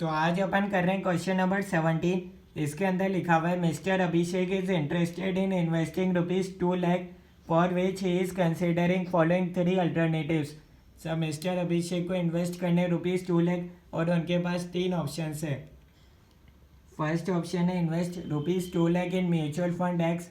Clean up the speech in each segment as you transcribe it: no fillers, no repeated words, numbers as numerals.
तो आज अपन कर रहे हैं क्वेश्चन नंबर 17। इसके अंदर लिखा हुआ है mister Abhishek is interested in investing ₹2 lakh for which he is considering following 3 alternatives. सब मिस्टर अभिषेक को इन्वेस्ट करने ₹2 लाख और उनके पास 3 ऑप्शन है। फर्स्ट ऑप्शन है invest ₹2 lakh in mutual fund X.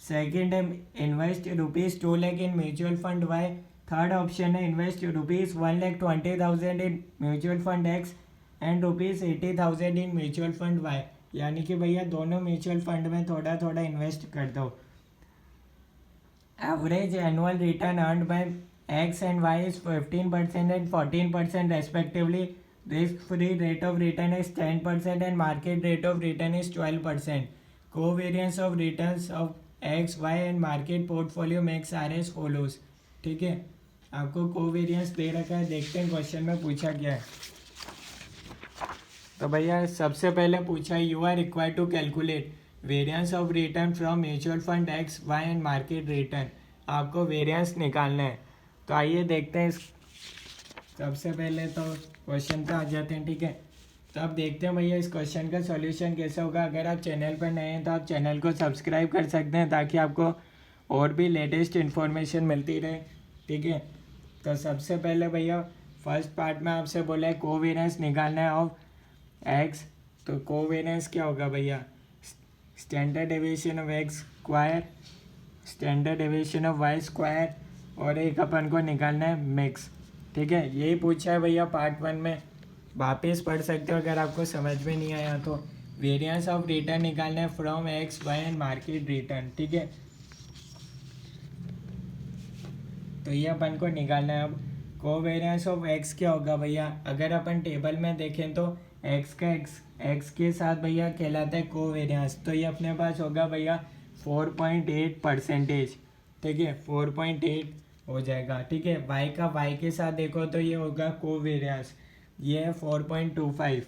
Second है invest ₹2 lakh in mutual fund Y. Third option है invest ₹1,20,000 in mutual fund X and ₹80,000 in mutual fund Y. यानी कि भैया दोनों म्यूचुअल फंड में थोड़ा थोड़ा इन्वेस्ट कर दो। Average annual return earned by X and Y is 15% and 14% respectively. Risk free rate of return is 10% and market rate of return is 12%। Covariance of returns of X Y and market portfolio mix are as follows. ठीक है, आपको covariance दे रखा है, देखते हैं question में पूछा क्या है। तो भैया सबसे पहले पूछा you are required to calculate variance of return from mutual fund X Y and market return. आपको वेरिएंस निकालना है। तो आइए देखते हैं सबसे पहले तो क्वेश्चन पे आ जाते हैं। ठीक है, तो अब देखते हैं भैया इस क्वेश्चन का सॉल्यूशन कैसे होगा। अगर आप चैनल पर नए हैं तो आप चैनल को सब्सक्राइब कर सकते हैं ताकि आपको और भी लेटेस्ट इन्फॉर्मेशन मिलती रहे। ठीक है, तो सबसे पहले भैया फर्स्ट पार्ट में आपसे बोला है कोवेरियंस निकालना है ऑफ एक्स। तो कोवेरियंस क्या होगा भैया, standard deviation of X square, standard deviation of Y square और एक अपन को निकालना है मिक्स। ठीक है, यही पूछा है भैया पार्ट 1 में, वापस पढ़ सकते हो अगर आपको समझ में नहीं आया तो। वेरिएंस ऑफ रिटर्न निकालना है from X Y and market return. ठीक है, तो ये अपन को निकालना है। अब कोवेरियंस ऑफ एक्स क्या होगा भैया, अगर अपन टेबल में देखें तो एक्स का एक्स के साथ भैया कहलाता है कोवेरियंस। तो ये अपने पास होगा भैया 4.8%। ठीक है, 4.8 हो जाएगा। ठीक है, वाई का वाई के साथ देखो तो ये होगा कोवेरियंस, ये है 4.25।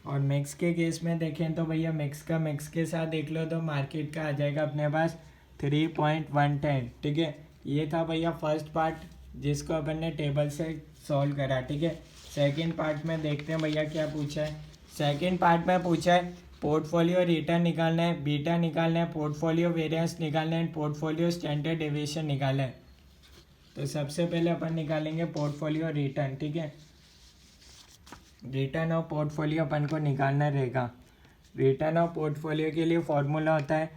और मिक्स के केस में देखें तो भैया मिक्स के साथ देख लो तो मार्केट का आ जाएगा अपने पास 3.110। ठीक है, ये था भैया फर्स्ट पार्ट जिसको अपन ने टेबल से सॉल्व करा। ठीक है, सेकंड पार्ट में देखते हैं भैया क्या पूछा है। सेकंड पार्ट में पूछा है पोर्टफोलियो रिटर्न निकालना है, बीटा निकालना है, पोर्टफोलियो वेरिएंस निकालना है, पोर्टफोलियो स्टैंडर्ड डेविएशन निकालना है। तो सबसे पहले अपन निकालेंगे पोर्टफोलियो रिटर्न। ठीक है, रिटर्न ऑफ पोर्टफोलियो अपन को निकालना रहेगा। रिटर्न ऑफ पोर्टफोलियो के लिए फॉर्मूला होता है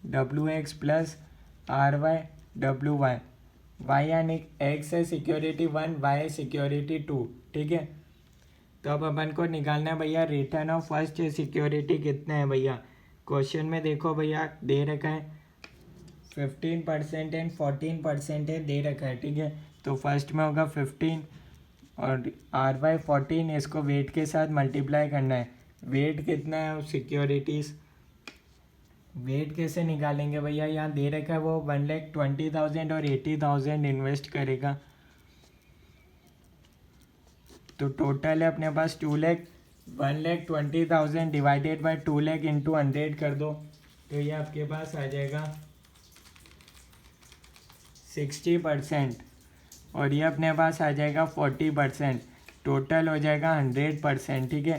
RX प्लस RY। वाई यानी एक्स है सिक्योरिटी 1, वाई है सिक्योरिटी 2। ठीक है, तो अब अपन को निकालना है भैया रिटर्न ऑफ फर्स्ट सिक्योरिटी कितना है भैया। क्वेश्चन में देखो भैया दे रखा है 15% एंड 14% है, दे रखा है। ठीक है, तो फर्स्ट में होगा 15 और RY14, इसको वेट के साथ मल्टीप्लाई करना है। वेट कितना है सिक्योरिटीज़, वेट कैसे निकालेंगे भैया, यहाँ दे रखा है वो 1,20,000 और 80,000 इन्वेस्ट करेगा। तो टोटल है अपने पास 2 lakh. 1,20,000 divided by 2 lakh into 100 कर दो तो ये आपके पास आ जाएगा 60% और ये अपने पास आ जाएगा 40%। टोटल हो जाएगा 100%। ठीक है,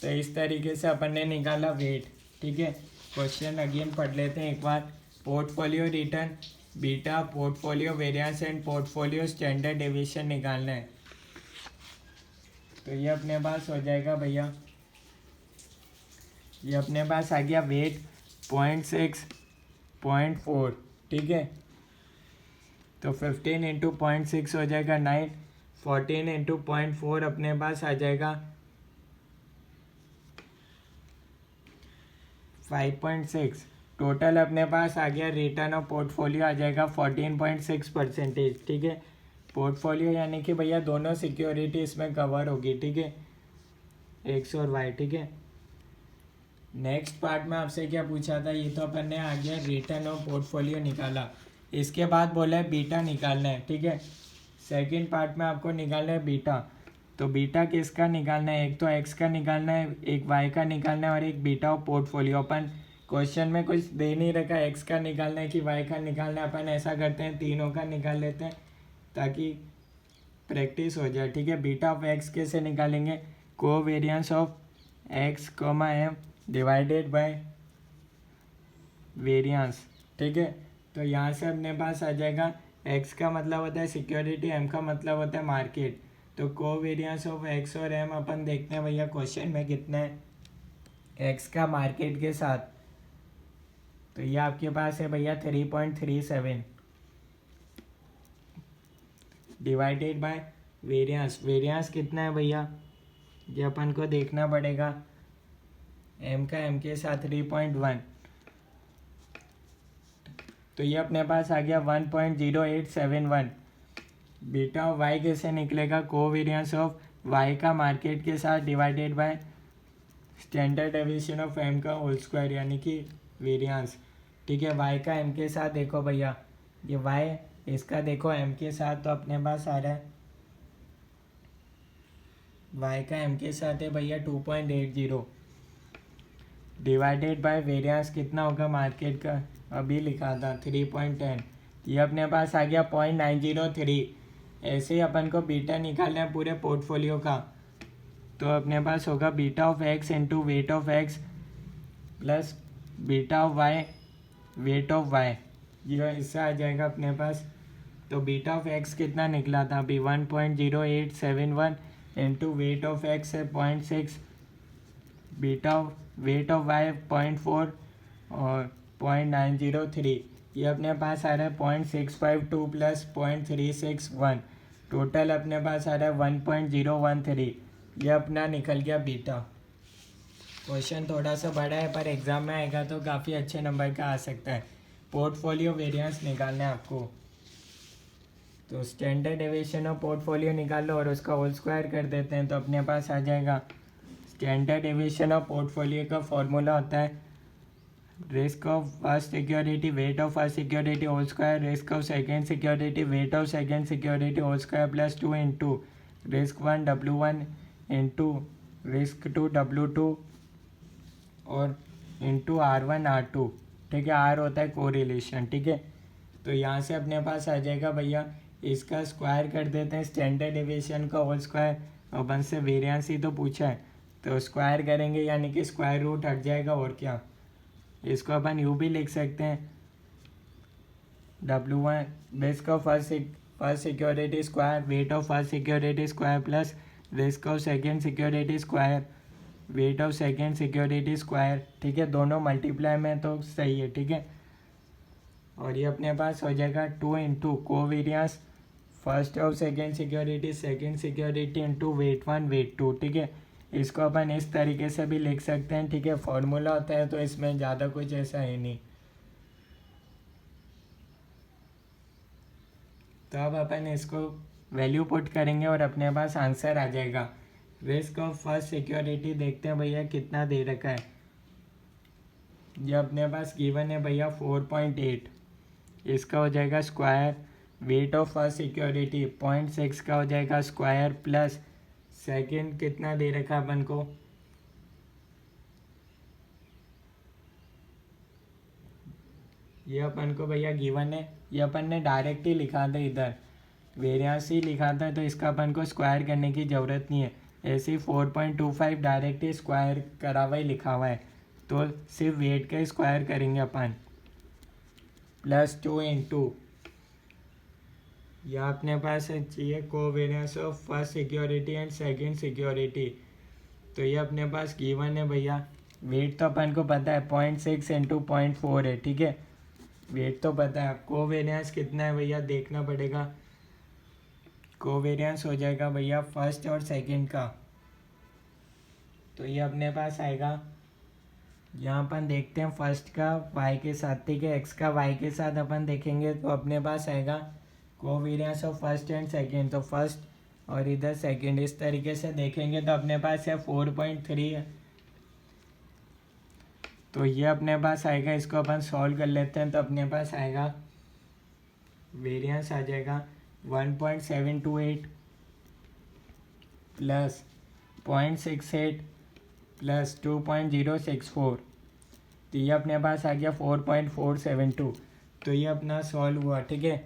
तो इस तरीके से अपन ने निकाला वेट। ठीक है, क्वेश्चन अगेन पढ़ लेते हैं एक बार। Portfolio return, beta, portfolio variance and portfolio standard deviation निकालना है। तो ये अपने पास हो जाएगा भैया, ये अपने पास आ गया वेट 0.6 0.4। ठीक है, तो 15 इंटू 0.6 हो जाएगा 9, 14 इंटू 0.4 अपने पास आ जाएगा 5.6। टोटल अपने पास आ गया रिटर्न ऑफ पोर्टफोलियो आ जाएगा 14.6%। ठीक है, पोर्टफोलियो यानी कि भैया दोनों सिक्योरिटी इसमें कवर होगी। ठीक है, एक्स और वाई। ठीक है, नेक्स्ट पार्ट में आपसे क्या पूछा था, ये तो अपन ने आ गया रिटर्न ऑफ पोर्टफोलियो निकाला। इसके बाद बोला है बीटा निकालना है। ठीक है, सेकंड पार्ट में आपको निकालना है बीटा। तो बीटा किसका निकालना है, एक तो एक्स का निकालना है, एक वाई का निकालना है और एक beta of portfolio. Upon question में कुछ दे नहीं रखा एक्स का निकालना है कि वाई का निकालना है, अपन ऐसा करते हैं तीनों का निकाल लेते हैं ताकि प्रैक्टिस हो जाए, ठीक है। बीटा ऑफ एक्स कैसे निकालेंगे, covariance of X comma M divided by variance, ठीक है। तो यहाँ से अपने पास आ जाएगा एक्स का मतलब होता है सिक्योरिटी, एम का मतलब होता है मार्केट। तो कोवेरियंस ऑफ एक्स और एम अपन देखते हैं भैया क्वेश्चन में कितना है, एक्स का मार्केट के साथ, तो ये आपके पास है भैया 3.37 डिवाइडेड बाय वेरियंस। वेरियंस कितना है भैया, ये अपन को देखना पड़ेगा, एम का एम के साथ 3.1, तो ये अपने पास आ गया 1.0871। बीटा ऑफ वाई कैसे निकलेगा, कोवेरियंस ऑफ वाई का मार्केट के साथ divided by standard deviation of M का होल स्क्वायर यानी कि वेरियंस, ठीक है। वाई का एम के साथ देखो भैया, ये वाई इसका देखो एम के साथ, तो अपने पास आ रहा है वाई का एम के साथ है भैया 2.80 डिवाइडेड बाय वेरियंस कितना होगा मार्केट का, अभी लिखा था 3.10, ये अपने पास आ गया 0.903। ऐसे ही अपन को बीटा निकालना है पूरे पोर्टफोलियो का, तो अपने पास होगा beta of X into weight of X plus beta of Y weight of Y, ये इससे आ जाएगा अपने पास। तो बीटा ऑफ एक्स कितना निकला था अभी 1.0871 इंटू वेट ऑफ एक्स है 0.6, beta of weight of Y 0.4 और 0.903, ये अपने पास आ रहा है 0.652 प्लस 0.361, टोटल अपने पास आ रहा है 1.013। ये अपना निकल गया बीटा। क्वेश्चन थोड़ा सा बड़ा है पर एग्जाम में आएगा तो काफ़ी अच्छे नंबर का आ सकता है। पोर्टफोलियो वेरिएंस निकालना है आपको, तो स्टैंडर्ड डेविएशन ऑफ पोर्टफोलियो निकाल लो और उसका होल स्क्वायर कर देते हैं, तो अपने पास आ जाएगा स्टैंडर्ड डेविएशन ऑफ पोर्टफोलियो का फॉर्मूला होता है risk of first security weight of first security whole square risk of second security weight of second security whole square plus 2 into risk 1 W1 into risk 2 W2 और into R1 R2, ठीक है। R होता है correlation, ठीक है। तो यहाँ से अपने पास आ जाएगा भैया, इसका स्क्वायर कर देते हैं स्टैंडर्ड डेविएशन का होल स्क्वायर, अपन से वेरिएंस ही तो पूछा है, तो स्क्वायर करेंगे यानी कि स्क्वायर रूट हट जाएगा, और क्या, इसको अपन यूँ भी लिख सकते हैं W1 risk of first security square wait of first security square plus risk of second security square wait of second security square, ठीक है। दोनों मल्टीप्लाई में तो सही है, ठीक है। और ये अपने पास हो जाएगा 2 into covariance first of second security into weight 1 weight 2, ठीक है। इसको अपन इस तरीके से भी लिख सकते हैं, ठीक है। फॉर्मूला होता है तो इसमें ज़्यादा कुछ ऐसा है नहीं। तो अब अपन इसको वैल्यू पुट करेंगे और अपने पास आंसर आ जाएगा। रिस्क ऑफ फर्स्ट सिक्योरिटी देखते हैं भैया कितना दे रखा है, ये अपने पास गिवन है भैया 4.8, इसका हो जाएगा square, wait of first security 0.6 का हो जाएगा स्क्वायर प्लस सेकेंड कितना दे रखा है अपन को, ये अपन को भैया गिवन है, ये अपन ने डायरेक्ट ही लिखा था, इधर वेरिएंस ही लिखा था, तो इसका अपन को स्क्वायर करने की ज़रूरत नहीं है। ऐसे ही 4.25 डायरेक्ट ही स्क्वायर करा हुआ ही लिखा हुआ है, तो सिर्फ वेट का स्क्वायर करेंगे अपन प्लस 2 इंटू यह अपने पास चाहिए covariance of first security and second security, तो ये अपने पास गिवन है भैया। वेट तो अपन को पता है 0.6 इंटू 0.4 है, ठीक है। वेट तो पता है, कोवेरियंस कितना है भैया देखना पड़ेगा। कोवेरियंस हो जाएगा भैया फर्स्ट और सेकंड का, तो ये अपने पास आएगा, यहाँ अपन देखते हैं फर्स्ट का वाई के साथ, ठीक है। एक्स का वाई के साथ अपन देखेंगे तो अपने पास आएगा covariance of first and second, तो फर्स्ट और इधर सेकंड, इस तरीके से देखेंगे तो अपने पास है 4.3 है, तो ये अपने पास आएगा। इसको अपन सॉल्व कर लेते हैं, तो अपने पास आएगा वेरिएंस आ जाएगा 1.728 प्लस 0.68 प्लस 2.064, तो ये अपने पास आ गया 4.472, तो ये अपना सॉल्व हुआ, ठीक है।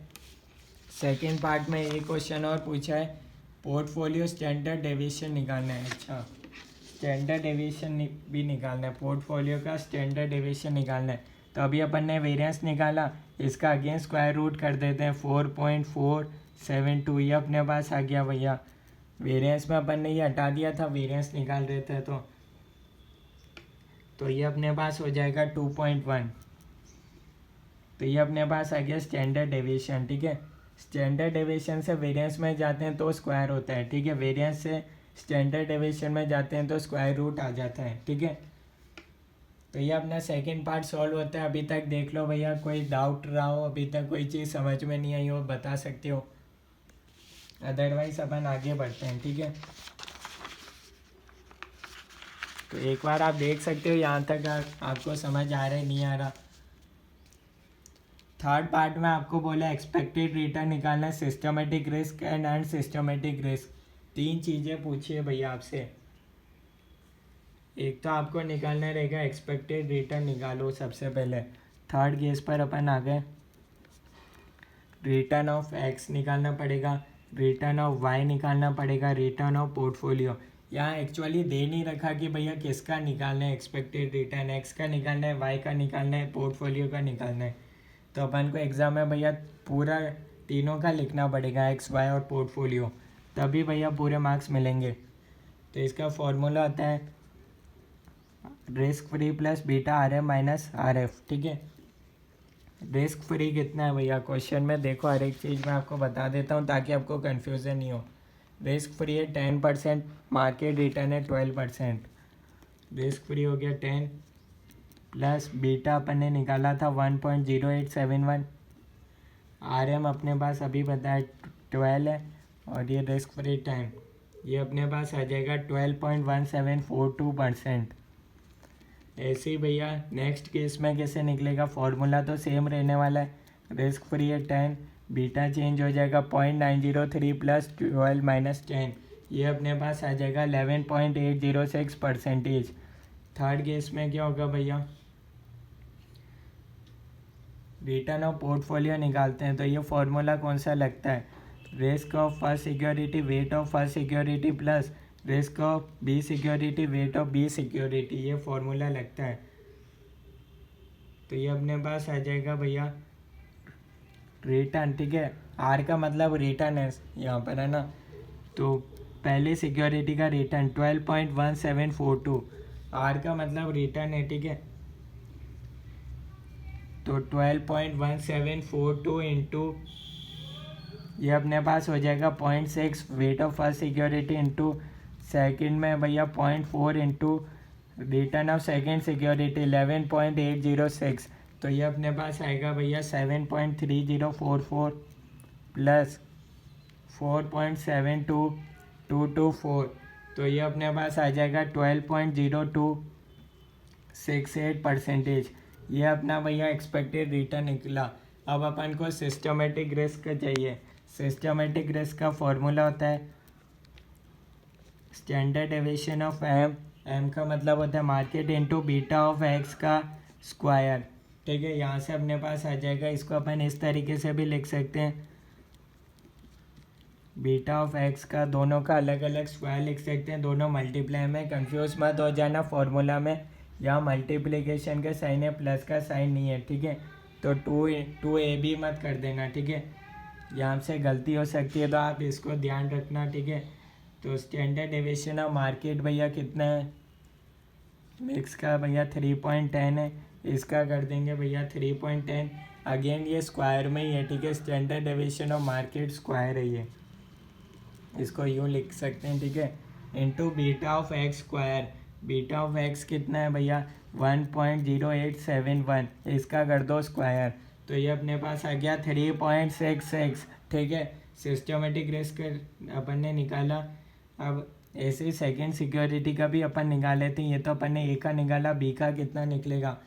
सेकेंड पार्ट में एक क्वेश्चन और पूछा है, पोर्टफोलियो स्टैंडर्ड डेविएशन निकालना है। अच्छा, स्टैंडर्ड डेविएशन भी निकालना है, पोर्टफोलियो का स्टैंडर्ड डेविएशन निकालना है। तो अभी अपन ने वेरिएंस निकाला, इसका अगेन स्क्वायर रूट कर देते हैं 4.472, ये अपने पास आ गया भैया। वेरिएंस में अपन ने ये हटा दिया था, वेरिएंस निकाल रहे थे तो ये अपने पास हो जाएगा 2.1। तो ये अपने पास आ गया स्टैंडर्ड डेविएशन। ठीक है, स्टैंडर्ड डेविएशन से वेरिएंस में जाते हैं तो स्क्वायर होता है। ठीक है, वेरिएंस से स्टैंडर्ड डेविएशन में जाते हैं तो स्क्वायर रूट आ जाता है। ठीक है, तो ये अपना सेकंड पार्ट सॉल्व होता है। अभी तक देख लो भैया, कोई डाउट रहा हो, अभी तक कोई चीज़ समझ में नहीं आई हो, बता सकते हो, अदरवाइज अपन आगे बढ़ते हैं। ठीक है, तो एक बार आप देख सकते हो यहाँ तक आपको समझ आ रहा है नहीं आ रहा। थर्ड पार्ट में आपको बोला एक्सपेक्टेड रिटर्न निकालना है, systematic risk and unsystematic risk. तीन चीज़ें पूछिए भैया आपसे। एक तो आपको निकालना रहेगा एक्सपेक्टेड रिटर्न, निकालो सबसे पहले। थर्ड केस पर अपन आ गए, रिटर्न ऑफ एक्स निकालना पड़ेगा, रिटर्न ऑफ वाई निकालना पड़ेगा, रिटर्न ऑफ पोर्टफोलियो। यहाँ एक्चुअली दे नहीं रखा कि भैया किसका निकालना है एक्सपेक्टेड रिटर्न, एक्स का निकालना है, वाई का निकालना है, पोर्टफोलियो का निकालना है। तो अपन को एग्ज़ाम में भैया पूरा तीनों का लिखना पड़ेगा, एक्स वाई और पोर्टफोलियो, तभी भैया पूरे मार्क्स मिलेंगे। तो इसका फॉर्मूला आता है risk free plus beta R F minus R F. ठीक है, रिस्क फ्री कितना है भैया, क्वेश्चन में देखो, हर एक चीज़ मैं आपको बता देता हूँ ताकि आपको कन्फ्यूज़न नहीं हो। रिस्क फ्री है 10%, मार्केट रिटर्न है 12%। रिस्क फ्री हो गया 10 प्लस बीटा अपन ने निकाला था 1.0871, आर एम अपने पास अभी बताया 12 है, और ये रिस्क फ्री टाइम ये अपने पास आ जाएगा 12.1742%। ऐसे ही भैया नेक्स्ट केस में कैसे निकलेगा, फॉर्मूला तो सेम रहने वाला है, रिस्क फ्री है 10, बीटा चेंज हो जाएगा 0.903 प्लस 12 माइनस 10, ये अपने पास आ जाएगा 11.806%। थर्ड केस में क्या होगा भैया, रिटर्न ऑफ पोर्टफोलियो निकालते हैं। तो ये फॉर्मूला कौन सा लगता है, risk of first security weight of first security plus risk of B security weight of B security, ये फॉर्मूला लगता है। तो ये अपने पास आ जाएगा भैया रिटर्न। ठीक है, आर का मतलब रिटर्न है यहाँ पर, है ना। तो पहले सिक्योरिटी का रिटर्न 12.1742, आर का मतलब रिटर्न है। ठीक है, तो 12.1742 इंटू ये अपने पास हो जाएगा 0.6 wait of first security into second में भैया 0.4 into return of second security 11.806। तो ये अपने पास आएगा भैया 7.3044 प्लस 4.72224। तो ये अपने पास आ जाएगा 12.0268%। ये अपना भैया एक्सपेक्टेड रिटर्न निकला। अब अपन को सिस्टमेटिक रिस्क चाहिए। सिस्टमेटिक रिस्क का फॉर्मूला होता है standard deviation of M, M का मतलब होता है market into beta of X का स्क्वायर। ठीक है, यहाँ से अपने पास आ जाएगा, इसको अपन इस तरीके से भी लिख सकते हैं, बीटा ऑफ एक्स का दोनों का अलग अलग स्क्वायर लिख सकते हैं, दोनों मल्टीप्लाई में। कंफ्यूज मत हो जाना फॉर्मूला में, यहाँ मल्टीप्लिकेशन का साइन है, प्लस का साइन नहीं है। ठीक है, तो टू ए बी मत कर देना। ठीक है, यहाँ से गलती हो सकती है, तो आप इसको ध्यान रखना। ठीक है, तो स्टैंडर्ड डेविएशन ऑफ मार्केट भैया कितना है, मिक्स का भैया 3.10 है, इसका कर देंगे भैया 3.10। अगेन ये स्क्वायर में ही है। ठीक है, standard deviation of market square है ये, इसको यूँ लिख सकते हैं। ठीक है, into beta of X square, beta of x कितना है भैया 1.0871, इसका कर दो स्क्वायर, तो ये अपने पास आ गया 3.66। ठीक है, सिस्टमेटिक रिस्क अपन ने निकाला। अब ऐसे ही सेकेंड सिक्योरिटी का भी अपन निकाल लेते हैं। ये तो अपन ने ए का निकाला, बी का कितना निकलेगा,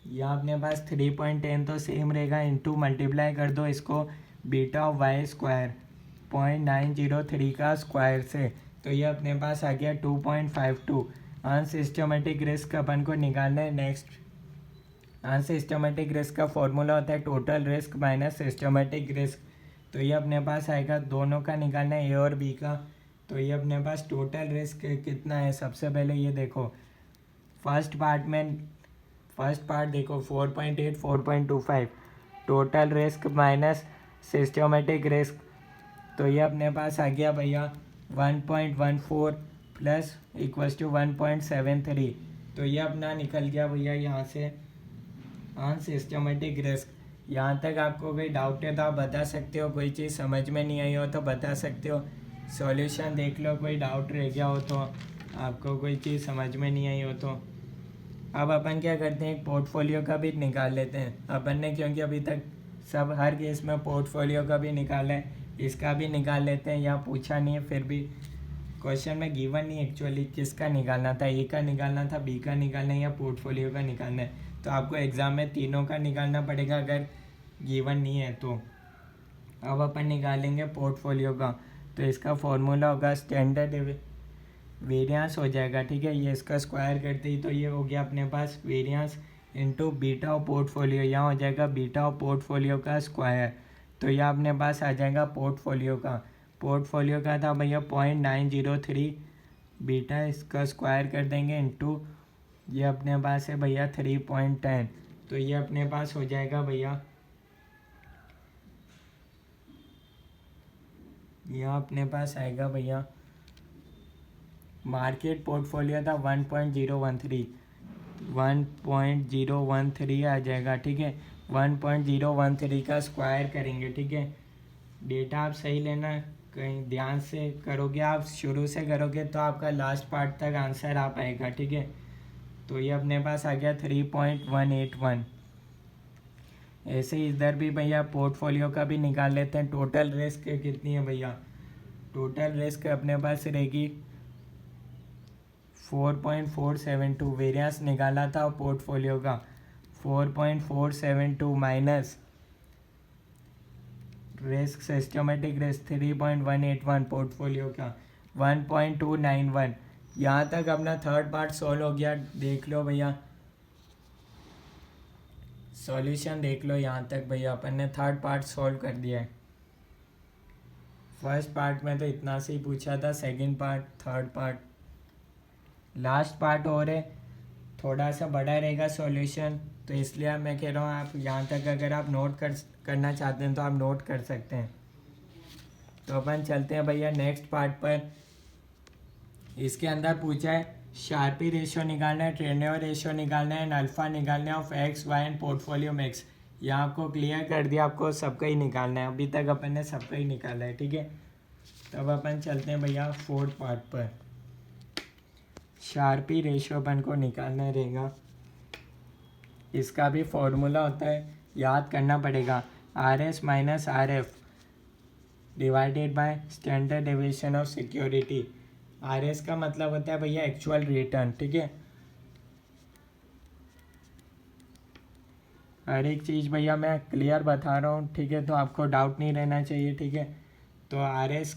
यहाँ अपने पास 3.10 तो सेम रहेगा, इंटू मल्टीप्लाई कर दो इसको बीटा ऑफ वाई स्क्वायर 0.903 का स्क्वायर से, तो ये अपने पास आ गया 2.52। अनसिस्टमेटिक रिस्क अपन को निकालना है। नेक्स्ट, अनसिस्टमेटिक रिस्क का फॉर्मूला होता है total risk minus systematic risk. तो ये अपने पास आएगा, दोनों का निकालना है, ए और बी का। तो ये अपने पास टोटल रिस्क कितना है, सबसे पहले ये देखो फर्स्ट पार्ट देखो 4.8 4.25 total risk minus systematic risk, तो ये अपने पास आ गया भैया 1.14 प्लस इक्वल्स टू 1.73। तो ये अपना निकल गया भैया यहाँ से अनसिस्टमेटिक रिस्क। यहाँ तक आपको कोई डाउट है तो आप बता सकते हो, कोई चीज़ समझ में नहीं आई हो तो बता सकते हो, सॉल्यूशन देख लो, कोई डाउट रह गया हो तो, आपको कोई चीज़ समझ में नहीं आई हो तो। अब अपन क्या करते हैं, एक पोर्टफोलियो का भी निकाल लेते हैं अपन ने, क्योंकि अभी तक सब हर केस में पोर्टफोलियो का भी निकाला है, इसका भी निकाल लेते हैं। यहाँ पूछा नहीं है, फिर भी क्वेश्चन में गिवन नहीं एक्चुअली किसका निकालना था, ए का निकालना था, बी का निकालना है या पोर्टफोलियो का निकालना है। तो आपको एग्ज़ाम में तीनों का निकालना पड़ेगा अगर गिवन नहीं है तो। अब अपन निकालेंगे पोर्टफोलियो का, तो इसका फॉर्मूला होगा स्टैंडर्ड वेरिएंस हो जाएगा, ठीक है। ये इसका स्क्वायर करते ही तो ये हो गया अपने पास variance into beta of portfolio, यहाँ हो जाएगा बीटा ऑफ पोर्टफोलियो का स्क्वायर। तो यह अपने पास आ जाएगा पोर्टफोलियो का था भैया 0.903, बीटा इसका स्क्वायर कर देंगे इंटू ये अपने पास है भैया 3.10, तो ये अपने पास हो जाएगा भैया, यह अपने पास आएगा भैया मार्केट पोर्टफोलियो था 1.013 आ जाएगा, ठीक है। 1.013 का स्क्वायर करेंगे, ठीक है। डेटा आप सही लेना, कहीं ध्यान से करोगे, आप शुरू से करोगे तो आपका लास्ट पार्ट तक आंसर आ पाएगा, ठीक है। तो ये अपने पास आ गया 3.181। ऐसे ही इधर भी भैया पोर्टफोलियो का भी निकाल लेते हैं। टोटल रिस्क कितनी है भैया, टोटल रिस्क अपने पास रहेगी 4.472, वेरिएंस निकाला था पोर्टफोलियो का 4.472 minus risk systematic risk 3.181 portfolio का 1.291। यहाँ तक अपना थर्ड पार्ट सॉल्व हो गया, देख लो भैया सॉल्यूशन देख लो। यहाँ तक भैया अपन ने थर्ड पार्ट सॉल्व कर दिया है। फर्स्ट पार्ट में तो इतना से ही पूछा था, second part, third part, last part और है थोड़ा सा बड़ा रहेगा सॉल्यूशन, तो इसलिए मैं कह रहा हूँ आप यहाँ तक अगर आप नोट करना चाहते हैं तो आप नोट कर सकते हैं। तो अपन चलते हैं भैया नेक्स्ट पार्ट पर। इसके अंदर पूछा है शार्पी रेशियो निकालना है, ट्रेंडओवर रेशियो निकालना है एंड अल्फा निकालना है of X Y and portfolio mix. यहाँ आपको क्लियर कर दिया, आपको सबका ही निकालना है, अभी तक अपन ने सबका ही निकाला है, ठीक है। तब अपन चलते हैं भैया फोर्थ पार्ट पर। शार्पी रेशियो अपन को निकालना रहेगा, इसका भी फॉर्मूला होता है, याद करना पड़ेगा, R S minus R F divided by standard deviation of security. R S का मतलब होता है भैया एक्चुअल रिटर्न, ठीक है। हर एक चीज़ भैया मैं क्लियर बता रहा हूँ, ठीक है, तो आपको डाउट नहीं रहना चाहिए, ठीक है। तो आर एस